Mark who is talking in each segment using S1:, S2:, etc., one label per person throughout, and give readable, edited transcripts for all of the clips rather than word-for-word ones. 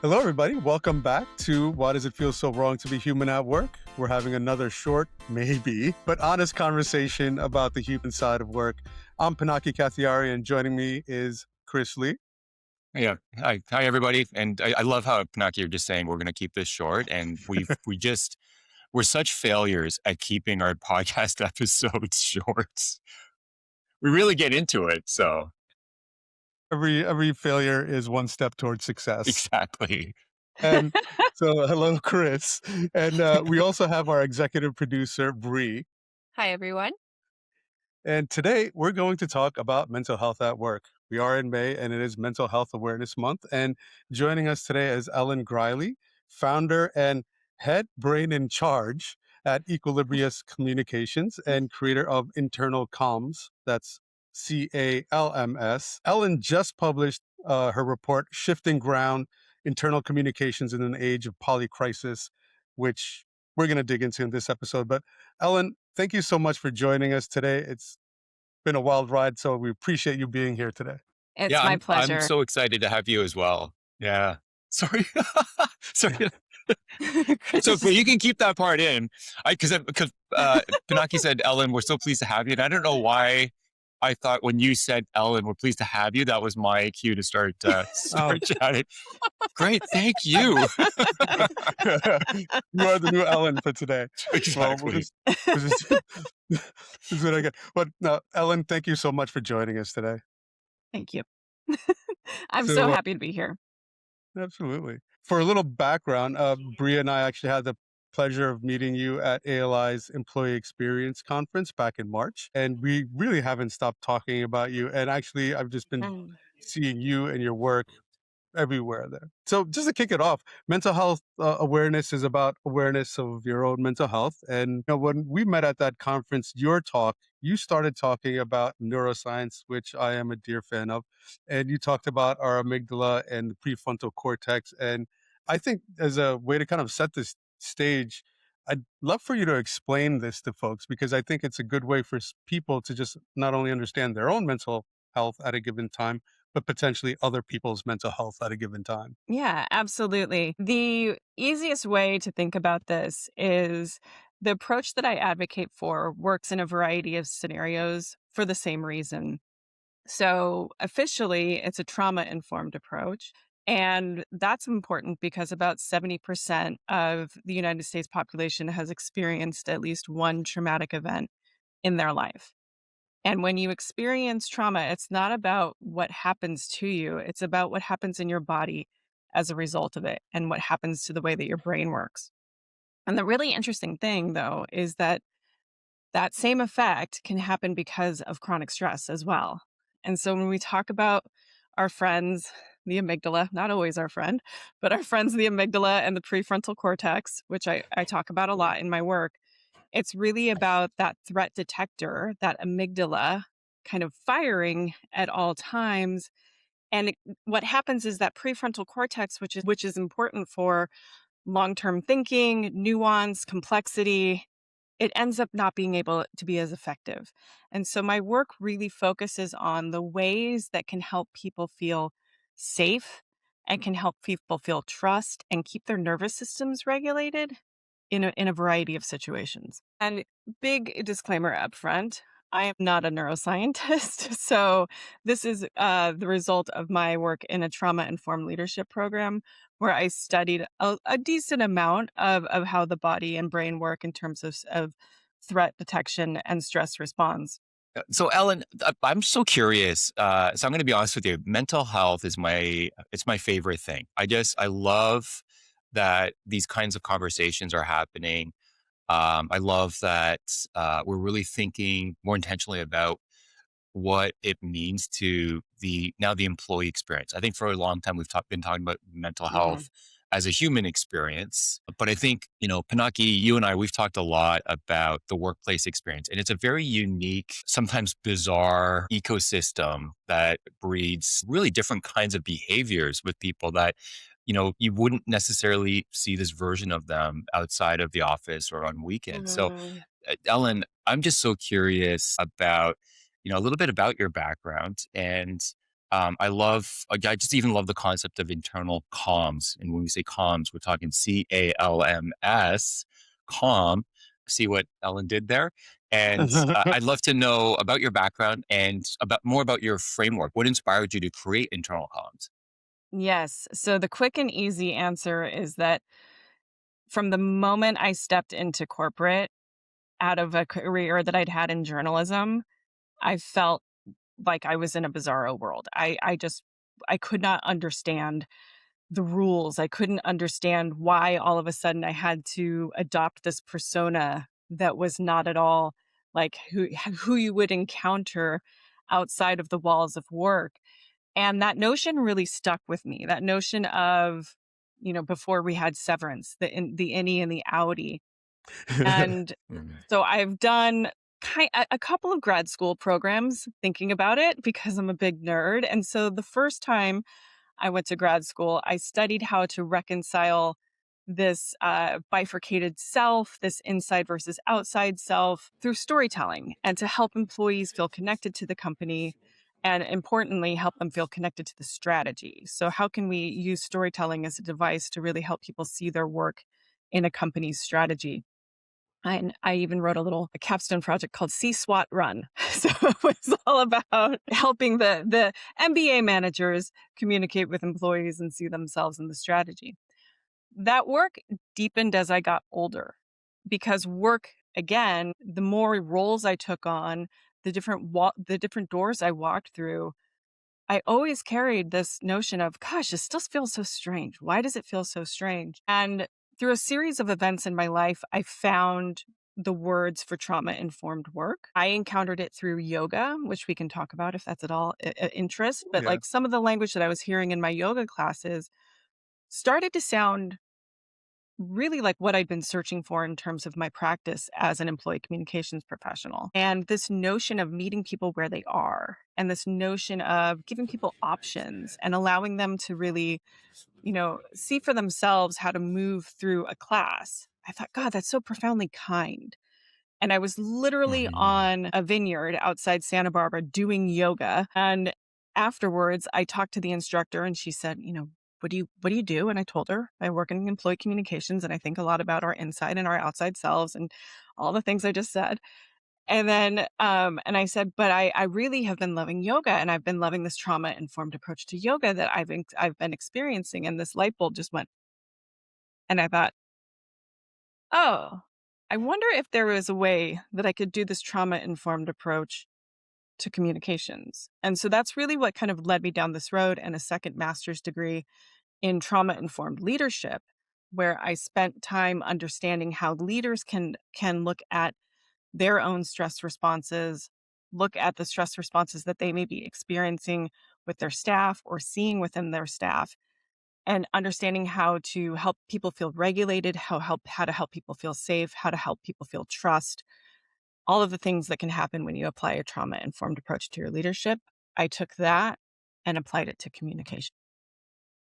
S1: Hello, everybody. Welcome back to Why Does It Feel So Wrong to Be Human at Work? We're having another short, maybe, but honest conversation about the human side of work. I'm Pinaki Kathiari, and joining me is Griley.
S2: Yeah. Hi, everybody. And I love how Pinaki, you're just saying we're going to keep this short. And we're such failures at keeping our podcast episodes short. We really get into it. So
S1: Every failure is one step towards success.
S2: exactly.
S1: And so, hello, Chris. And we also have our executive producer, Bree.
S3: Hi, everyone.
S1: And today we're going to talk about mental health at work. We are in May and it is Mental Health Awareness Month. And joining us today is Ellen Griley, founder and head brain in charge at Equilibrious Communications and creator of Internal Comms. That's CALMS. Ellen just published her report, Shifting Ground, Internal Communications in an Age of Polycrisis, which we're going to dig into in this episode. But Ellen, thank you so much for joining us today. It's been a wild ride, so we appreciate you being here today.
S3: It's
S2: Yeah,
S3: my
S2: I'm
S3: pleasure.
S2: so excited to have you as well. Yeah. Sorry. Sorry. So, but you can keep that part in. Because Pinaki said, Ellen, we're so pleased to have you. And I don't know why I thought when you said, Ellen, we're pleased to have you, that was my cue to start chatting. Great, thank you.
S1: You are the new Ellen for today.
S2: Exactly.
S1: Well, this is what I get. But no, Ellen, thank you so much for joining us today.
S3: Thank you. I'm so
S1: So,
S3: happy to be here.
S1: absolutely. For a little background, Bria and I actually had the pleasure of meeting you at ALI's Employee Experience Conference back in March. And we really haven't stopped talking about you. And actually, I've just been seeing you and your work everywhere there. So just to kick it off, mental health awareness is about awareness of your own mental health. And when we met at that conference, you started talking about neuroscience, which I am a dear fan of. And you talked about our amygdala and the prefrontal cortex. And I think as a way to kind of set this stage, I'd love for you to explain this to folks because I think it's a good way for people to just not only understand their own mental health at a given time, but potentially other people's mental health at a given time.
S3: Yeah, absolutely. The easiest way to think about this is the approach that I advocate for works in a variety of scenarios for the same reason. So, officially, it's a trauma informed approach. And that's important because about 70% of the United States population has experienced at least one traumatic event in their life. And when you experience trauma, it's not about what happens to you, it's about what happens in your body as a result of it and what happens to the way that your brain works. And the really interesting thing, though, is that that same effect can happen because of chronic stress as well. And so when we talk about our friends, the amygdala, not always our friend, but our friends, the amygdala and the prefrontal cortex, which I talk about a lot in my work, it's really about that threat detector, that amygdala kind of firing at all times. And what happens is that prefrontal cortex, which is important for long-term thinking, nuance, complexity, it ends up not being able to be as effective. And so my work really focuses on the ways that can help people feel safe and can help people feel trust and keep their nervous systems regulated in a variety of situations. And big disclaimer up front, I am not a neuroscientist. So this is the result of my work in a trauma-informed leadership program where I studied a decent amount of how the body and brain work in terms of threat detection and stress response.
S2: So, Ellen, I'm so curious. So, I'm going to be honest with you. Mental health is it's my favorite thing. I love that these kinds of conversations are happening. I love that we're really thinking more intentionally about what it means to the employee experience. I think for a long time been talking about mental
S3: Mhm.
S2: health as a human experience, but I think Pinaki, you and I, we've talked a lot about the workplace experience, and it's a very unique, sometimes bizarre ecosystem that breeds really different kinds of behaviors with people that you wouldn't necessarily see this version of them outside of the office or on weekends. So
S3: Mhm.
S2: Ellen, I'm just so curious about, a little bit about your background and I just even love the concept of internal comms. And when we say comms, we're talking CALMS, calm. See what Ellen did there? And I'd love to know about your background and more about your framework. What inspired you to create internal comms?
S3: Yes. So the quick and easy answer is that from the moment I stepped into corporate out of a career that I'd had in journalism, I felt like I was in a bizarro world. I could not understand the rules. I couldn't understand why all of a sudden I had to adopt this persona that was not at all like who you would encounter outside of the walls of work. And that notion really stuck with me. That notion of, before we had severance, the innie and the outie. And
S2: Mhm.
S3: so I've done a couple of grad school programs thinking about it because I'm a big nerd. And so the first time I went to grad school, I studied how to reconcile this bifurcated self, this inside versus outside self through storytelling and to help employees feel connected to the company and importantly, help them feel connected to the strategy. So, how can we use storytelling as a device to really help people see their work in a company's strategy? And I even wrote a capstone project called See SWAT Run. So it was all about helping the MBA managers communicate with employees and see themselves in the strategy. That work deepened as I got older because work, again, the more roles I took on, the different doors I walked through, I always carried this notion of, gosh, this still feels so strange. Why does it feel so strange? And through a series of events in my life, I found the words for trauma informed work. I encountered it through yoga, which we can talk about if that's at all interest.
S1: Oh,
S3: But
S1: yeah.
S3: like some of the language that I was hearing in my yoga classes started to sound really like what I'd been searching for in terms of my practice as an employee communications professional. And this notion of meeting people where they are, and this notion of giving people options and allowing them to really, see for themselves how to move through a class. I thought, God, that's so profoundly kind. And I was literally
S2: Mhm.
S3: on a vineyard outside Santa Barbara doing yoga. And afterwards, I talked to the instructor and she said, what do you do? And I told her I work in employee communications and I think a lot about our inside and our outside selves and all the things I just said. And then and I said, but I really have been loving yoga and I've been loving this trauma informed approach to yoga that I've been experiencing. And this light bulb just went. And I thought, oh, I wonder if there was a way that I could do this trauma informed approach to communications. And so that's really what kind of led me down this road and a second master's degree in trauma informed leadership, where I spent time understanding how leaders can look at their own stress responses, look at the stress responses that they may be experiencing with their staff or seeing within their staff and understanding how to help people feel regulated, how to help people feel safe, how to help people feel trust, all of the things that can happen when you apply a trauma informed approach to your leadership. I took that and applied it to communication.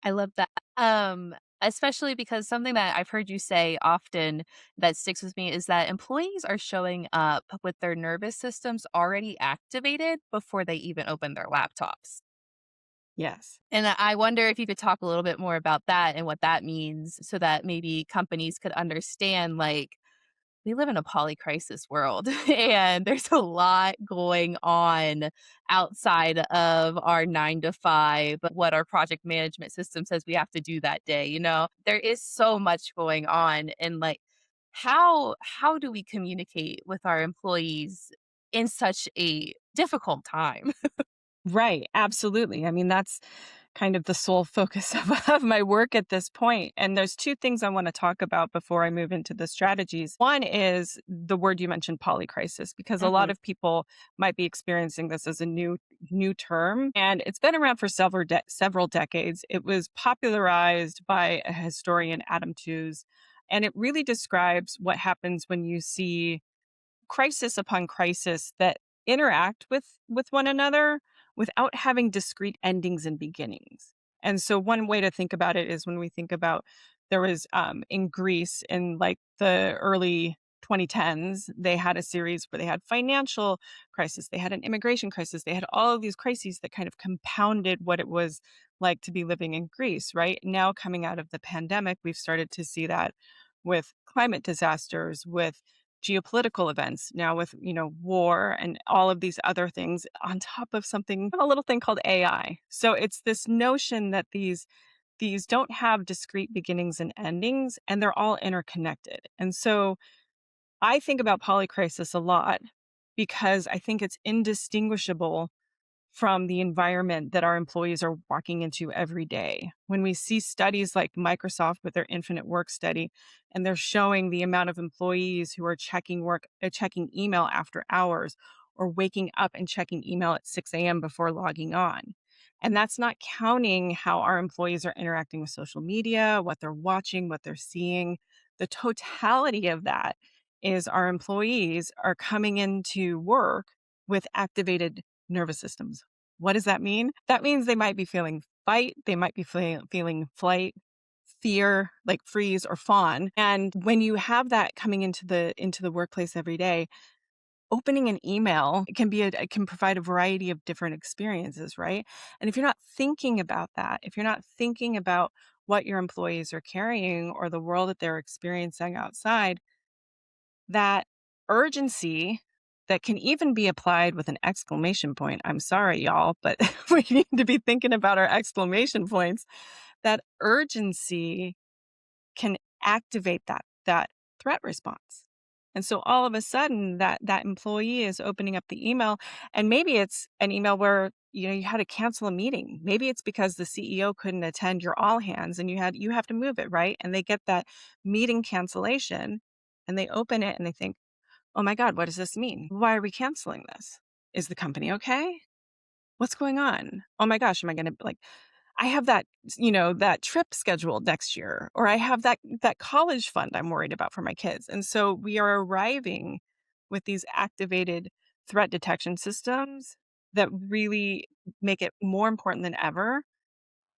S4: I love that. Especially because something that I've heard you say often that sticks with me is that employees are showing up with their nervous systems already activated before they even open their laptops.
S3: Yes.
S4: And I wonder if you could talk a little bit more about that and what that means so that maybe companies could understand like we live in a polycrisis world and there's a lot going on outside of our 9 to 5, what our project management system says we have to do that day. There is so much going on. And like, how do we communicate with our employees in such a difficult time?
S3: Right. Absolutely. I mean, that's kind of the sole focus of my work at this point. And there's two things I want to talk about before I move into the strategies. One is the word you mentioned, polycrisis, because a lot
S4: Mhm.
S3: of people might be experiencing this as a new term, and it's been around for several decades. It was popularized by a historian, Adam Tooze, and it really describes what happens when you see crisis upon crisis that interact with one another without having discrete endings and beginnings. And so one way to think about it is when we think about there was in Greece in like the early 2010s, they had a series where they had financial crisis, they had an immigration crisis, they had all of these crises that kind of compounded what it was like to be living in Greece, right? Now, coming out of the pandemic, we've started to see that with climate disasters, with geopolitical events, now with, war and all of these other things on top of something, a little thing called AI. So it's this notion that these don't have discrete beginnings and endings, and they're all interconnected. And so I think about polycrisis a lot because I think it's indistinguishable from the environment that our employees are walking into every day. When we see studies like Microsoft with their infinite work study, and they're showing the amount of employees who are checking email after hours, or waking up and checking email at 6 a.m. before logging on. And that's not counting how our employees are interacting with social media, what they're watching, what they're seeing. The totality of that is our employees are coming into work with activated nervous systems. What does that mean? That means they might be feeling fight, they might be feeling flight, fear, like freeze or fawn. And when you have that coming into the workplace every day, opening an email it can provide a variety of different experiences, right? And if you're not thinking about that, if you're not thinking about what your employees are carrying or the world that they're experiencing outside, that urgency that can even be applied with an exclamation point. I'm sorry, y'all, but we need to be thinking about our exclamation points. That urgency can activate that threat response. And so all of a sudden that employee is opening up the email, and maybe it's an email where you had to cancel a meeting. Maybe it's because the CEO couldn't attend your all hands and you have to move it, right? And they get that meeting cancellation and they open it and they think, "Oh my God, what does this mean? Why are we canceling this? Is the company okay? What's going on? Oh my gosh, am I going to I have that trip scheduled next year, or I have that college fund I'm worried about for my kids." And so we are arriving with these activated threat detection systems that really make it more important than ever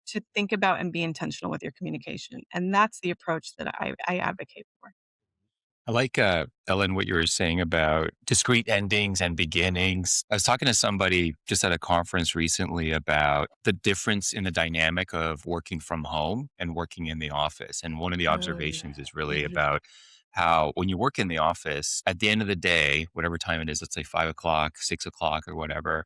S3: to think about and be intentional with your communication. And that's the approach that I advocate for.
S2: I like, Ellen, what you were saying about discrete endings and beginnings. I was talking to somebody just at a conference recently about the difference in the dynamic of working from home and working in the office. And one of the
S3: Oh,
S2: observations is really
S3: yeah.
S2: about how when you work in the office, at the end of the day, whatever time it is, let's say 5 o'clock, 6 o'clock, or whatever,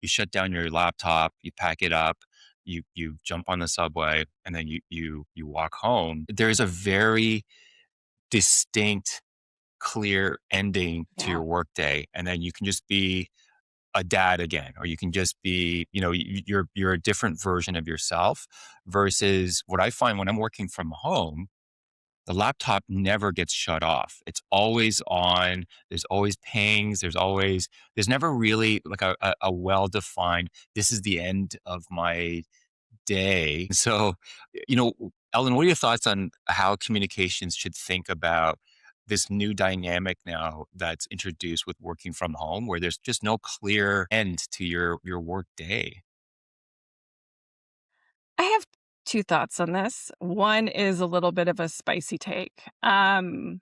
S2: you shut down your laptop, you pack it up, you jump on the subway, and then you walk home. There's a very distinct, clear ending to
S3: Yeah.
S2: your workday, and then you can just be a dad again, or you can just be, you're a different version of yourself. Versus what I find when I'm working from home, the laptop never gets shut off. It's always on. There's always pings. There's never really like a well defined. This is the end of my day. So, Ellen, what are your thoughts on how communications should think about this new dynamic now that's introduced with working from home, where there's just no clear end to your work day?
S3: I have two thoughts on this. One is a little bit of a spicy take. And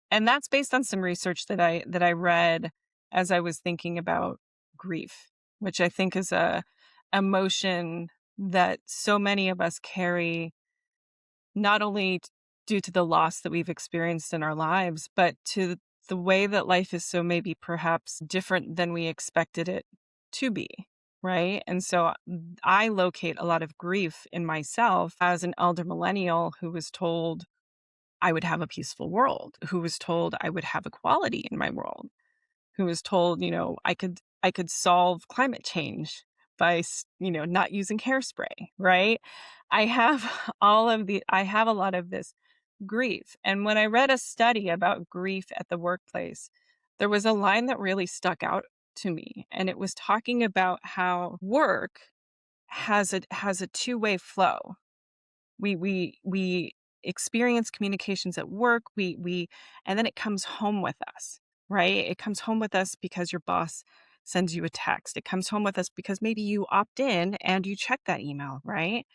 S3: that's based on some research that I read as I was thinking about grief, which I think is a emotion that so many of us carry, not only due to the loss that we've experienced in our lives, but to the way that life is so maybe perhaps different than we expected it to be. Right. And so I locate a lot of grief in myself as an elder millennial who was told I would have a peaceful world, who was told I would have equality in my world, who was told, I could solve climate change by, not using hairspray, right? I have I have a lot of this grief. And when I read a study about grief at the workplace, there was a line that really stuck out to me. And it was talking about how work has a two-way flow. We experience communications at work, and then it comes home with us, right? It comes home with us because your boss sends you a text. It comes home with us because maybe you opt in and you check that email, right?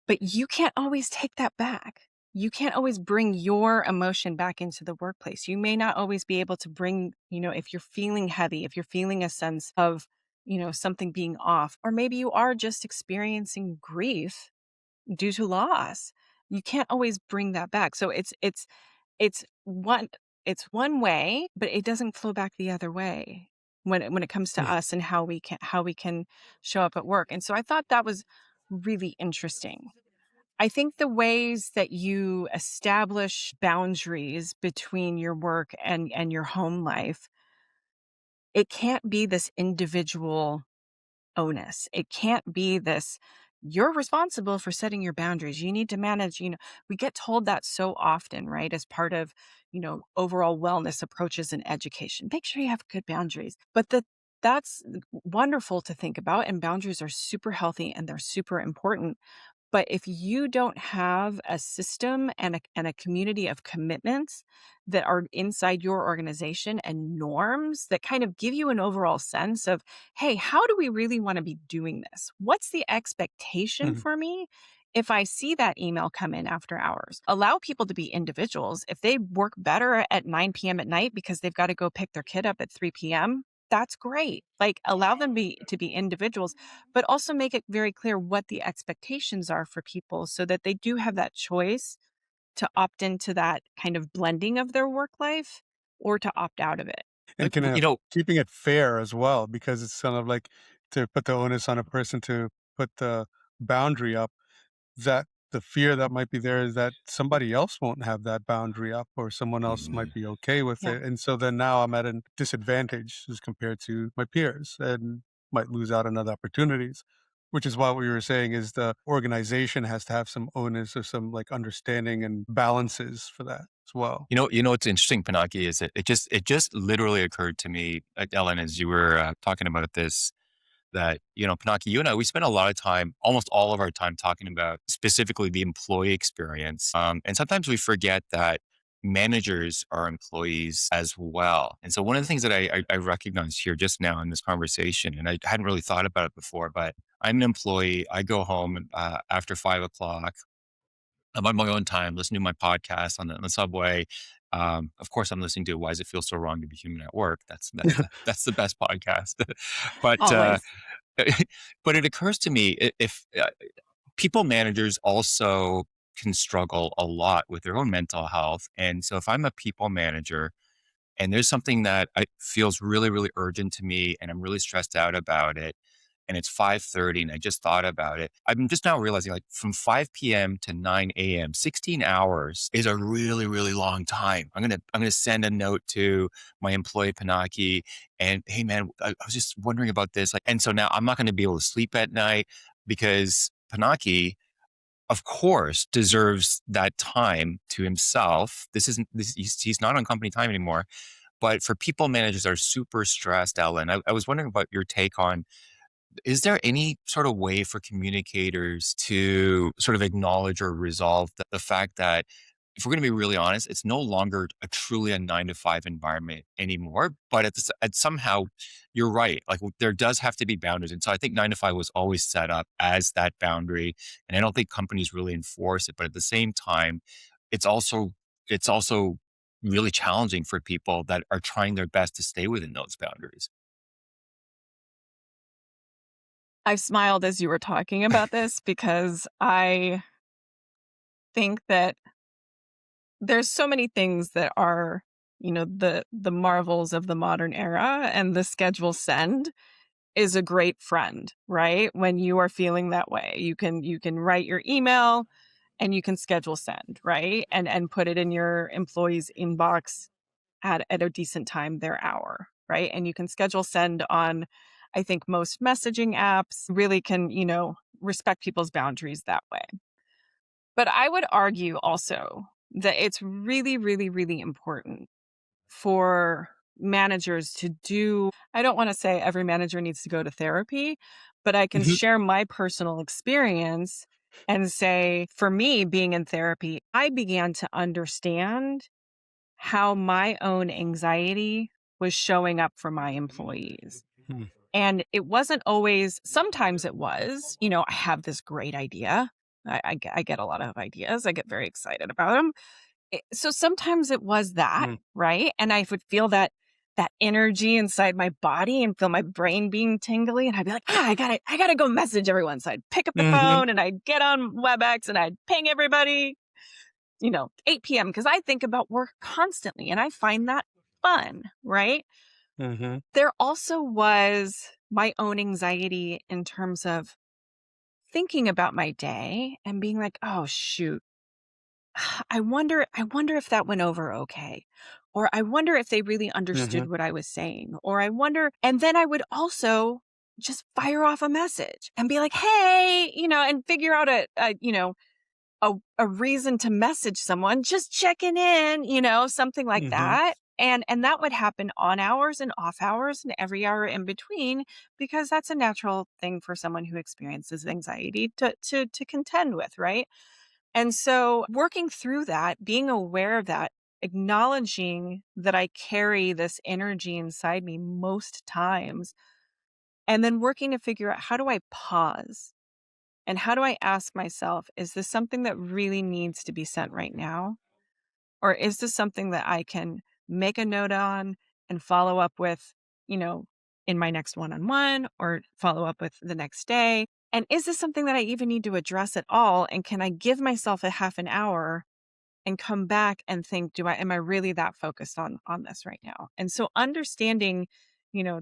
S3: But you can't always take that back. you can't always bring your emotion back into the workplace. You may not always be able to bring, if you're feeling heavy, if you're feeling a sense of, something being off, or maybe you are just experiencing grief due to loss. You can't always bring that back. So it's one it's one way, but it doesn't flow back the other way when it comes to
S1: Yeah.
S3: us and how we can show up at work. And so I thought that was really interesting. I think the ways that you establish boundaries between your work and your home life, it can't be this individual onus. It can't be this, you're responsible for setting your boundaries. You need to manage, we get told that so often, right? As part of, overall wellness approaches in education. Make sure you have good boundaries. But that's wonderful to think about. And boundaries are super healthy and they're super important. But if you don't have a system and a community of commitments that are inside your organization and norms that kind of give you an overall sense of, hey, how do we really want to be doing this? What's the expectation
S1: Mhm.
S3: for me? If I see that email come in after hours, allow people to be individuals. If they work better at 9 p.m. at night because they've got to go pick their kid up at 3 p.m., that's great. Like allow them to be individuals, but also make it very clear what the expectations are for people so that they do have that choice to opt into that kind of blending of their work life or to opt out of it.
S1: And kind
S2: You
S1: of
S2: know,
S1: keeping it fair as well, because it's kind of like to put the onus on a person to put the boundary up, that the fear that might be there is that somebody else won't have that boundary up or someone else might be okay with
S3: Yeah.
S1: it. And so then now I'm at a disadvantage as compared to my peers and might lose out on other opportunities. Which is why what we were saying is the organization has to have some onus or some like understanding and balances for that as well.
S2: what's interesting, Pinaki, is it just literally occurred to me, Ellen, as you were talking about this, that, Pinaki, you and I, we spend a lot of time, almost all of our time, talking about specifically the employee experience. And sometimes we forget that managers are employees as well. And so one of the things that I recognized here just now in this conversation, and I hadn't really thought about it before, but I'm an employee. I go home after 5 o'clock. I'm on my own time, listening to my podcast on the subway. Of course, I'm listening to "Why Does It Feel So Wrong to Be Human at Work?" That's the best podcast. but
S3: Always.
S2: but it occurs to me, if people managers also can struggle a lot with their own mental health, and so if I'm a people manager and there's something that feels really, really urgent to me, and I'm really stressed out about it, and it's 5:30, and I just thought about it. I'm just now realizing, like, from 5 p.m. to 9 a.m., 16 hours is a really, really long time. I'm gonna send a note to my employee Pinaki, and hey, man, I was just wondering about this, like, and so now I'm not going to be able to sleep at night because Pinaki, of course, deserves that time to himself. This isn't this. He's not on company time anymore. But for people managers that are super stressed, Ellen, I was wondering about your take on, is there any sort of way for communicators to sort of acknowledge or resolve the fact that, if we're going to be really honest, it's no longer truly a 9 to 5 environment anymore, but somehow you're right. Like, there does have to be boundaries. And so I think 9 to 5 was always set up as that boundary. And I don't think companies really enforce it, but at the same time, it's also, it's also really challenging for people that are trying their best to stay within those boundaries.
S3: I smiled as you were talking about this because I think that there's so many things that are, the marvels of the modern era, and the schedule send is a great friend, right? When you are feeling that way, you can write your email and you can schedule send, right? And put it in your employee's inbox at a decent time their hour, right? And you can schedule send on, I think most messaging apps really can, respect people's boundaries that way. But I would argue also that it's really, really, really important for managers to do. I don't want to say every manager needs to go to therapy, but I can
S1: Mhm.
S3: share my personal experience and say, for me, being in therapy, I began to understand how my own anxiety was showing up for my employees.
S1: Hmm.
S3: And it wasn't always, sometimes it was, I have this great idea. I get a lot of ideas. I get very excited about them. So sometimes it was that,
S1: Mm,
S3: right? And I would feel that energy inside my body and feel my brain being tingly. And I'd be like, I gotta go message everyone. So I'd pick up the
S1: mhm,
S3: phone and I'd get on WebEx and I'd ping everybody, 8 p.m. because I think about work constantly and I find that fun, right?
S1: mhm,
S3: There also was my own anxiety in terms of thinking about my day and being like, oh shoot, I wonder if that went over okay. Or I wonder if they really understood
S1: mhm,
S3: what I was saying. Or I wonder, and then I would also just fire off a message and be like, hey, and figure out a reason to message someone, just checking in, something like
S1: mhm,
S3: that. And that would happen on hours and off hours and every hour in between, because that's a natural thing for someone who experiences anxiety to contend with, right? And so working through that, being aware of that, acknowledging that I carry this energy inside me most times, and then working to figure out, how do I pause? And how do I ask myself, is this something that really needs to be sent right now? Or is this something that I can make a note on and follow up with, you know, in my next one on one, or follow up with the next day? And is this something that I even need to address at all? And can I give myself a half an hour and come back and think, am I really that focused on this right now? And so understanding,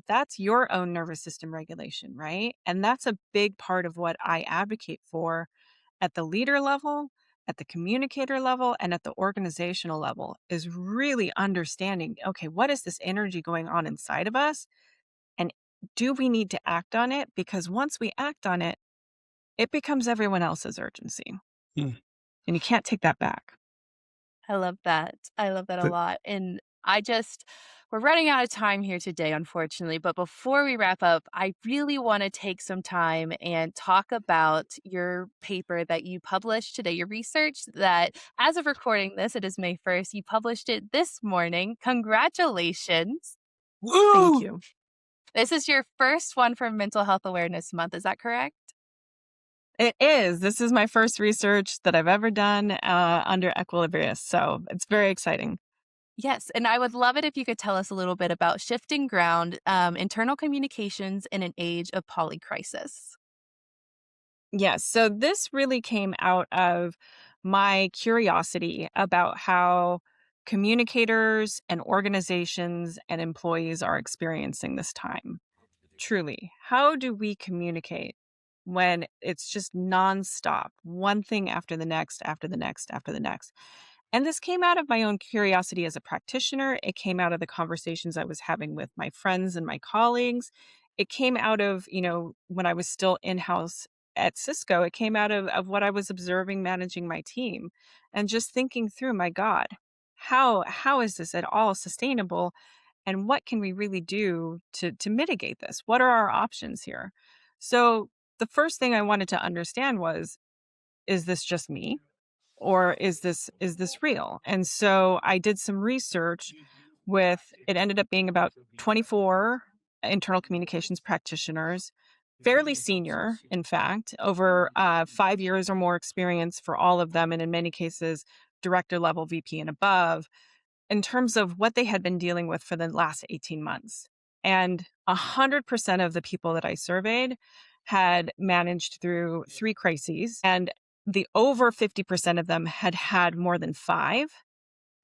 S3: that's your own nervous system regulation, right? And that's a big part of what I advocate for at the leader level, at the communicator level, and at the organizational level, is really understanding, okay, what is this energy going on inside of us? And do we need to act on it? Because once we act on it, it becomes everyone else's urgency.
S1: mm.
S3: And you can't take that back.
S4: I love that. I love that a
S1: The
S4: lot. And we're running out of time here today, unfortunately. But before we wrap up, I really want to take some time and talk about your paper that you published today, your research that, as of recording this, it is May 1st. You published it this morning. Congratulations.
S3: Thank
S1: Woo!
S3: you.
S4: This is your first one for Mental Health Awareness Month. Is that correct?
S3: It is. This is my first research that I've ever done under Equilibrious. So it's very exciting.
S4: Yes, and I would love it if you could tell us a little bit about shifting ground, internal communications in an age of polycrisis.
S3: Yes. So this really came out of my curiosity about how communicators and organizations and employees are experiencing this time. Truly, how do we communicate when it's just nonstop, one thing after the next, after the next, after the next? And this came out of my own curiosity as a practitioner. It came out of the conversations I was having with my friends and my colleagues. It came out of, when I was still in house at Cisco, it came out of what I was observing managing my team and just thinking through, my God, how is this at all sustainable? And what can we really do to mitigate this? What are our options here? So the first thing I wanted to understand was, is this just me? Or is this real? And so I did some research with, it ended up being about 24 internal communications practitioners, fairly senior, in fact, over 5 years or more experience for all of them, and in many cases director level, VP and above, in terms of what they had been dealing with for the last 18 months. And 100% of the people that I surveyed had managed through 3 crises, and the over 50% of them had had more than 5.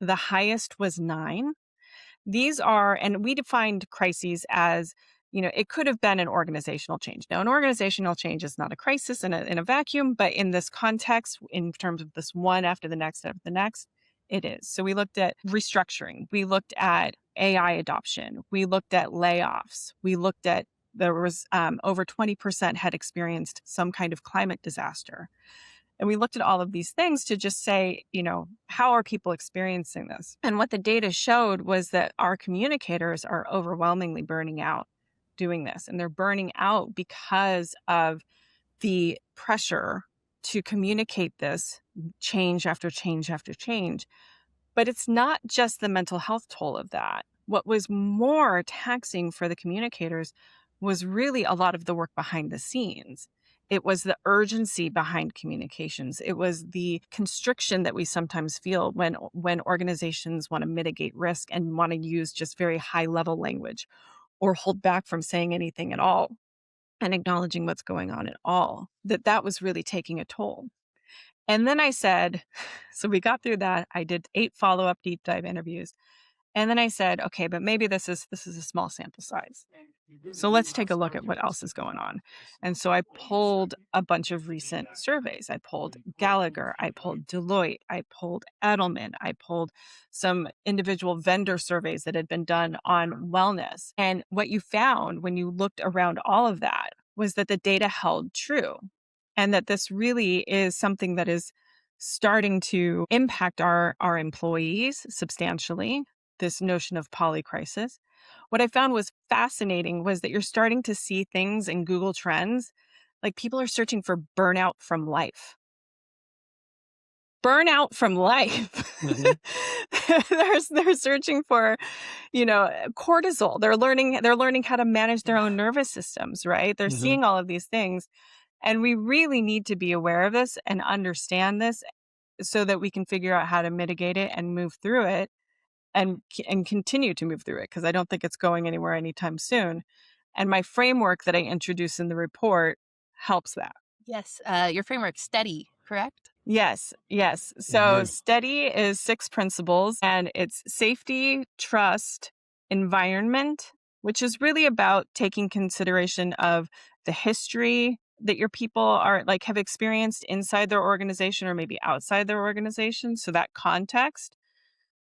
S3: The highest was 9. These are, and we defined crises as, it could have been an organizational change. Now, an organizational change is not a crisis in a vacuum, but in this context, in terms of this one after the next, it is. So we looked at restructuring. We looked at AI adoption. We looked at layoffs. We looked at, there was over 20% had experienced some kind of climate disaster. And we looked at all of these things to just say, how are people experiencing this? And what the data showed was that our communicators are overwhelmingly burning out doing this. And they're burning out because of the pressure to communicate this change after change after change. But it's not just the mental health toll of that. What was more taxing for the communicators was really a lot of the work behind the scenes. It was the urgency behind communications. It was the constriction that we sometimes feel when organizations want to mitigate risk and want to use just very high level language or hold back from saying anything at all and acknowledging what's going on at all. That was really taking a toll. And then I said, so we got through that. I did 8 follow-up deep dive interviews. And then I said, okay, but maybe this is a small sample size. So let's take a look at what else is going on. And so I pulled a bunch of recent surveys. I pulled Gallagher, I pulled Deloitte, I pulled Edelman, I pulled some individual vendor surveys that had been done on wellness. And what you found when you looked around all of that was that the data held true, and that this really is something that is starting to impact our employees substantially, this notion of polycrisis. What I found was fascinating was that you're starting to see things in Google Trends, like people are searching for burnout from life. Burnout from life. They're searching for, cortisol. They're learning how to manage their own nervous systems, right? They're seeing all of these things. And we really need to be aware of this and understand this so that we can figure out how to mitigate it and move through it and continue to move through it, because I don't think it's going anywhere anytime soon. And my framework that I introduce in the report helps that.
S4: Yes. Your framework, STEADY, correct?
S3: Yes. So STEADY is 6 principles, and it's safety, trust, environment, which is really about taking consideration of the history that your people have experienced inside their organization or maybe outside their organization. So that context.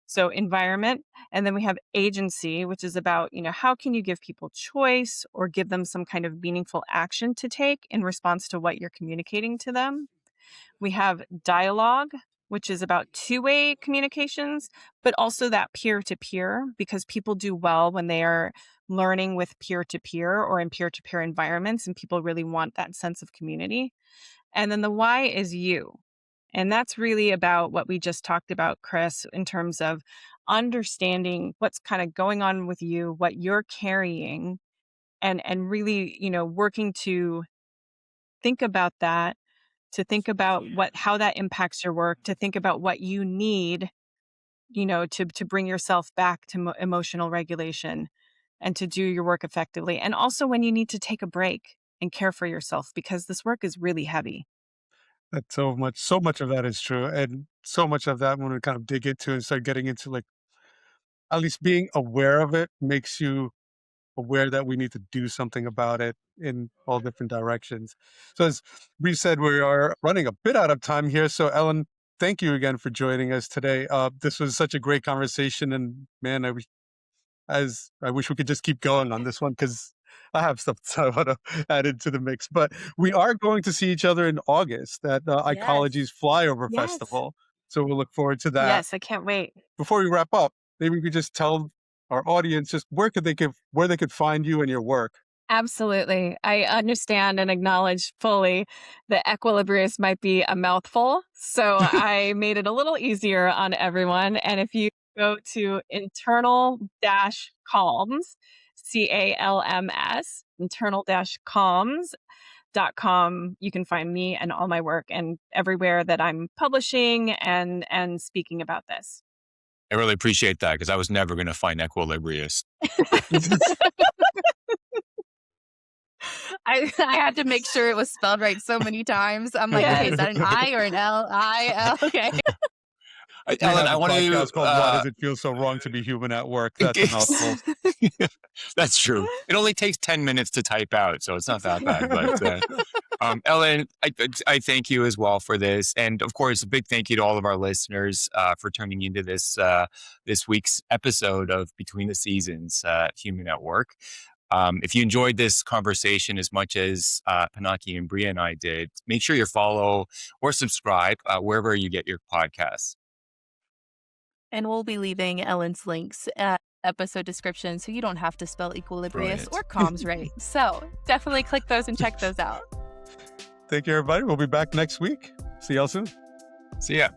S3: So environment. And then we have agency, which is about, how can you give people choice or give them some kind of meaningful action to take in response to what you're communicating to them. We have dialogue, which is about two-way communications, but also that peer-to-peer, because people do well when they are learning with peer-to-peer or in peer-to-peer environments, and people really want that sense of community. And then the why is you. And that's really about what we just talked about, Chris, in terms of understanding what's kind of going on with you, what you're carrying, and really, working to think about that, to think about how that impacts your work, to think about what you need, to bring yourself back to emotional regulation and to do your work effectively. And also when you need to take a break and care for yourself, because this work is really heavy.
S1: That's so much of that is true. And so much of that, when we kind of dig into and start getting into, like, at least being aware of it makes you aware that we need to do something about it in all different directions. So as Bree said, we are running a bit out of time here. So Ellen, thank you again for joining us today. This was such a great conversation, and man, I wish we could just keep going on this one, because I have stuff that I want to add into the mix. But we are going to see each other in August at Ecology's Flyover
S3: Yes.
S1: Festival. So we'll look forward to that.
S3: Yes, I can't wait.
S1: Before we wrap up, maybe we could just tell our audience just where they could find you and your work.
S3: Absolutely. I understand and acknowledge fully that Equilibrious might be a mouthful. So I made it a little easier on everyone. And if you go to internal-comms, CALMS, internal-comms.com, you can find me and all my work and everywhere that I'm publishing and speaking about this.
S2: I really appreciate that, because I was never going to find Equilibrious.
S4: I had to make sure it was spelled right so many times. I'm like, okay, is that an I or an L? I-L? Okay.
S2: Ellen, I want to.
S1: Why does it feel so wrong to be human at work? That's a mouthful.
S2: That's true. It only takes 10 minutes to type out, so it's not that bad. But Ellen, I thank you as well for this, and of course, a big thank you to all of our listeners for turning into this week's episode of Between the Seasons, Human at Work. If you enjoyed this conversation as much as Pinaki and Bree and I did, make sure you follow or subscribe wherever you get your podcasts.
S4: And we'll be leaving Ellen's links at episode description, so you don't have to spell Equilibrious or comms right. So definitely click those and check those out.
S1: Thank you, everybody. We'll be back next week. See y'all soon.
S2: See ya.